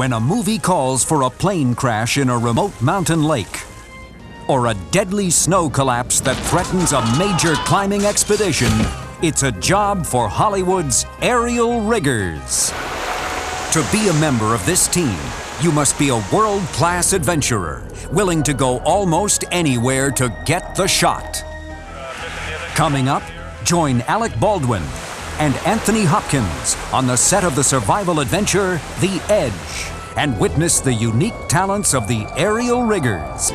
when a movie calls for a plane crash in a remote mountain lake, or a deadly snow collapse that threatens a major climbing expedition, it's a job for Hollywood's aerial riggers. To be a member of this team, you must be a world-class adventurer, willing to go almost anywhere to get the shot. Coming up, join Alec Baldwin and Anthony Hopkins on the set of the survival adventure, The Edge, and witness the unique talents of the aerial riggers.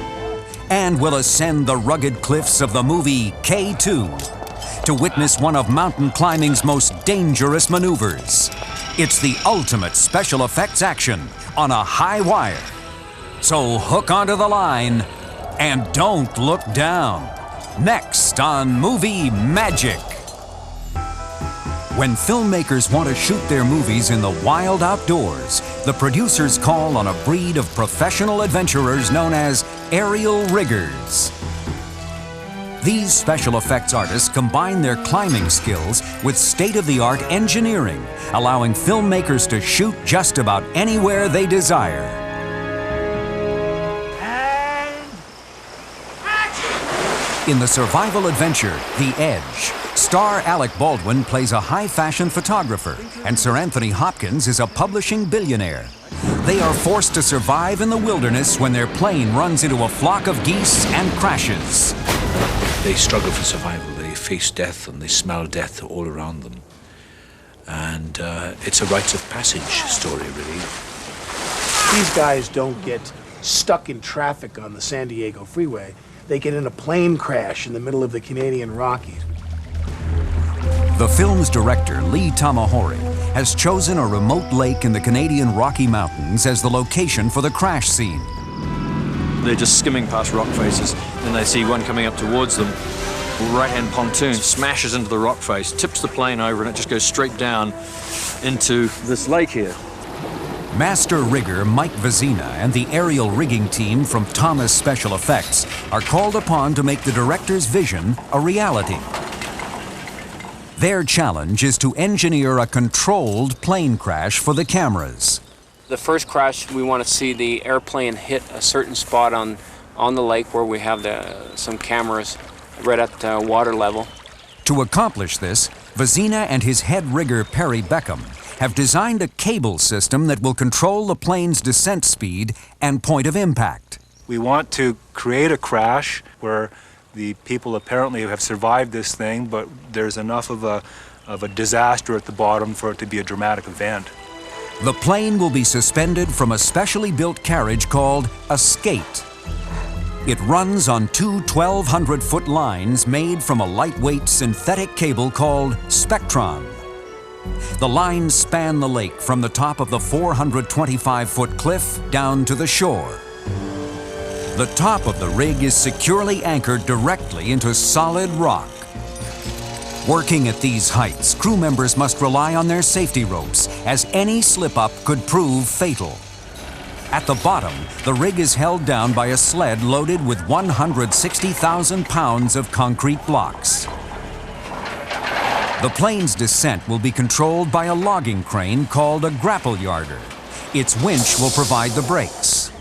And we'll ascend the rugged cliffs of the movie K2 to witness one of mountain climbing's most dangerous maneuvers. It's the ultimate special effects action on a high wire. So hook onto the line and don't look down. Next on Movie Magic. When filmmakers want to shoot their movies in the wild outdoors, the producers call on a breed of professional adventurers known as aerial riggers. These special effects artists combine their climbing skills with state-of-the-art engineering, allowing filmmakers to shoot just about anywhere they desire. And action! In the survival adventure, The Edge, star Alec Baldwin plays a high-fashion photographer, and Sir Anthony Hopkins is a publishing billionaire. They are forced to survive in the wilderness when their plane runs into a flock of geese and crashes. They struggle for survival. They face death and they smell death all around them. And it's a rites of passage story, really. These guys don't get stuck in traffic on the San Diego freeway. They get in a plane crash in the middle of the Canadian Rockies. The film's director, Lee Tamahori, has chosen a remote lake in the Canadian Rocky Mountains as the location for the crash scene. They're just skimming past rock faces, and they see one coming up towards them. Right-hand pontoon smashes into the rock face, tips the plane over, and it just goes straight down into this lake here. Master rigger Mike Vezina and the aerial rigging team from Thomas Special Effects are called upon to make the director's vision a reality. Their challenge is to engineer a controlled plane crash for the cameras. The first crash, we want to see the airplane hit a certain spot on the lake where we have some cameras right at water level. To accomplish this, Vezina and his head rigger Perry Beckham have designed a cable system that will control the plane's descent speed and point of impact. We want to create a crash where the people apparently have survived this thing, but there's enough of a disaster at the bottom for it to be a dramatic event. The plane will be suspended from a specially built carriage called a skate. It runs on two 1,200-foot lines made from a lightweight synthetic cable called Spectron. The lines span the lake from the top of the 425-foot cliff down to the shore. The top of the rig is securely anchored directly into solid rock. Working at these heights, crew members must rely on their safety ropes, as any slip-up could prove fatal. At the bottom, the rig is held down by a sled loaded with 160,000 pounds of concrete blocks. The plane's descent will be controlled by a logging crane called a grapple yarder. Its winch will provide the brakes.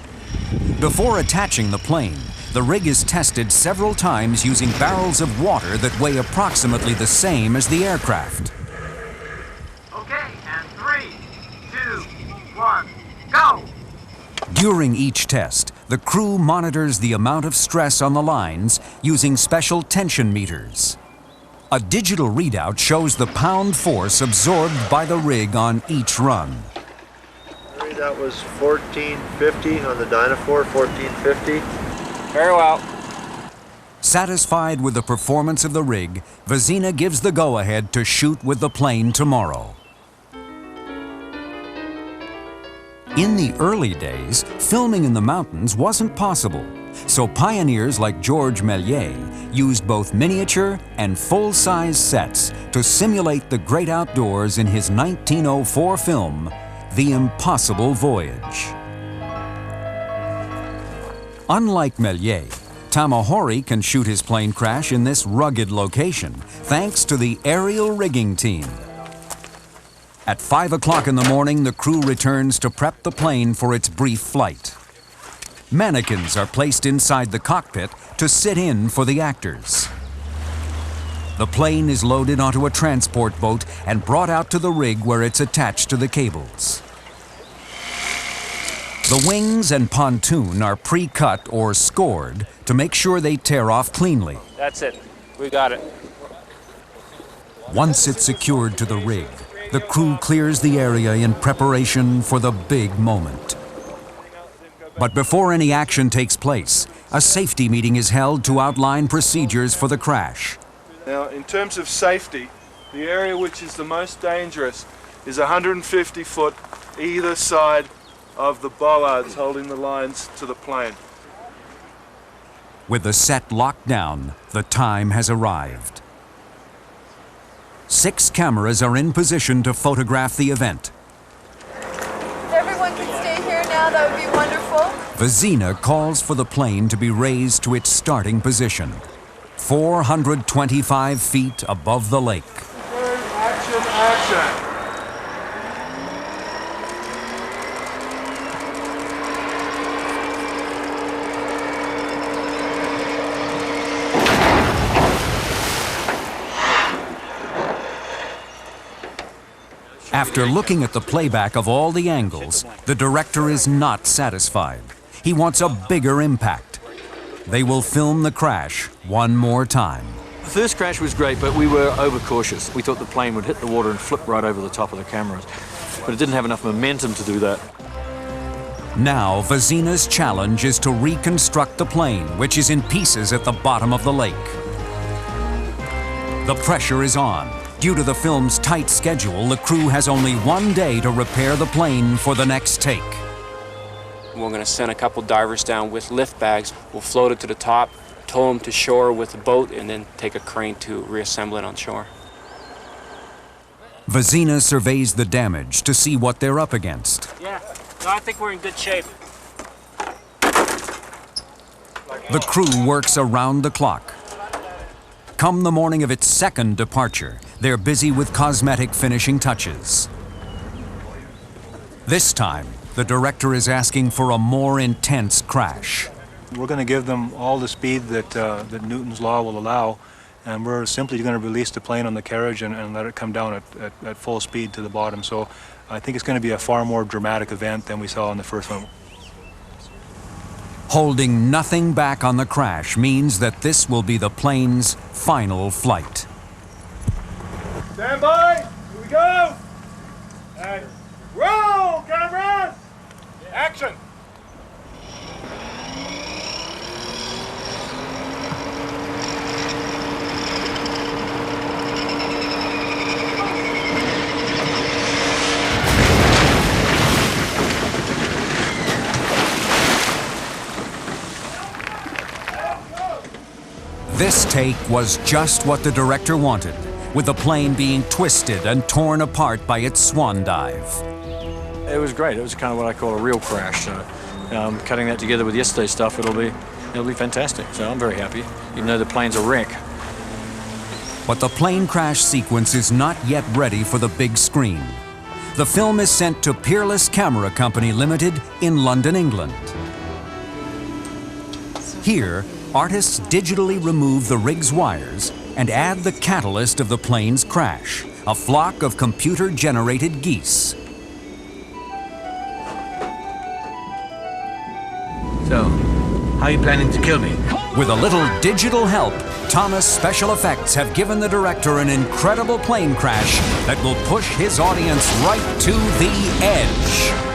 Before attaching the plane, the rig is tested several times using barrels of water that weigh approximately the same as the aircraft. Okay, and 3, 2, 1, go! During each test, the crew monitors the amount of stress on the lines using special tension meters. A digital readout shows the pound force absorbed by the rig on each run. That was 1450 on the Dynafor, 1450. Very well. Satisfied with the performance of the rig, Vezina gives the go-ahead to shoot with the plane tomorrow. In the early days, filming in the mountains wasn't possible, so pioneers like George Méliès used both miniature and full-size sets to simulate the great outdoors in his 1904 film, The Impossible Voyage. Unlike Méliès, Tamahori can shoot his plane crash in this rugged location, thanks to the aerial rigging team. At 5 o'clock in the morning, the crew returns to prep the plane for its brief flight. Mannequins are placed inside the cockpit to sit in for the actors. The plane is loaded onto a transport boat and brought out to the rig where it's attached to the cables. The wings and pontoon are pre-cut or scored to make sure they tear off cleanly. That's it. We got it. Once it's secured to the rig, the crew clears the area in preparation for the big moment. But before any action takes place, a safety meeting is held to outline procedures for the crash. Now, in terms of safety, the area which is the most dangerous is 150 foot either side of the bollards holding the lines to the plane. With the set locked down, the time has arrived. 6 cameras are in position to photograph the event. If everyone could stay here now, that would be wonderful. Vezina calls for the plane to be raised to its starting position, 425 feet above the lake. Action, action! After looking at the playback of all the angles, the director is not satisfied. He wants a bigger impact. They will film the crash one more time. The first crash was great, but we were overcautious. We thought the plane would hit the water and flip right over the top of the cameras, but it didn't have enough momentum to do that. Now, Vezina's challenge is to reconstruct the plane, which is in pieces at the bottom of the lake. The pressure is on. Due to the film's tight schedule, the crew has only 1 day to repair the plane for the next take. We're going to send a couple divers down with lift bags. We'll float it to the top, tow them to shore with a boat, and then take a crane to reassemble it on shore. Vezina surveys the damage to see what they're up against. Yeah, no, I think we're in good shape. The crew works around the clock. Come the morning of its second departure, they're busy with cosmetic finishing touches. This time, the director is asking for a more intense crash. We're going to give them all the speed that Newton's law will allow, and we're simply going to release the plane on the carriage and let it come down at full speed to the bottom. So I think it's going to be a far more dramatic event than we saw in the first one. Holding nothing back on the crash means that this will be the plane's final flight. Stand by! Here we go! And roll, cameras! Action! This take was just what the director wanted, with the plane being twisted and torn apart by its swan dive. It was great. It was kind of what I call a real crash. Cutting that together with yesterday's stuff, it'll be fantastic. So I'm very happy, even though the plane's a wreck. But the plane crash sequence is not yet ready for the big screen. The film is sent to Peerless Camera Company Limited in London, England. Here, artists digitally remove the rig's wires and add the catalyst of the plane's crash, a flock of computer-generated geese. So, how are you planning to kill me? With a little digital help, Thomas Special Effects have given the director an incredible plane crash that will push his audience right to the edge.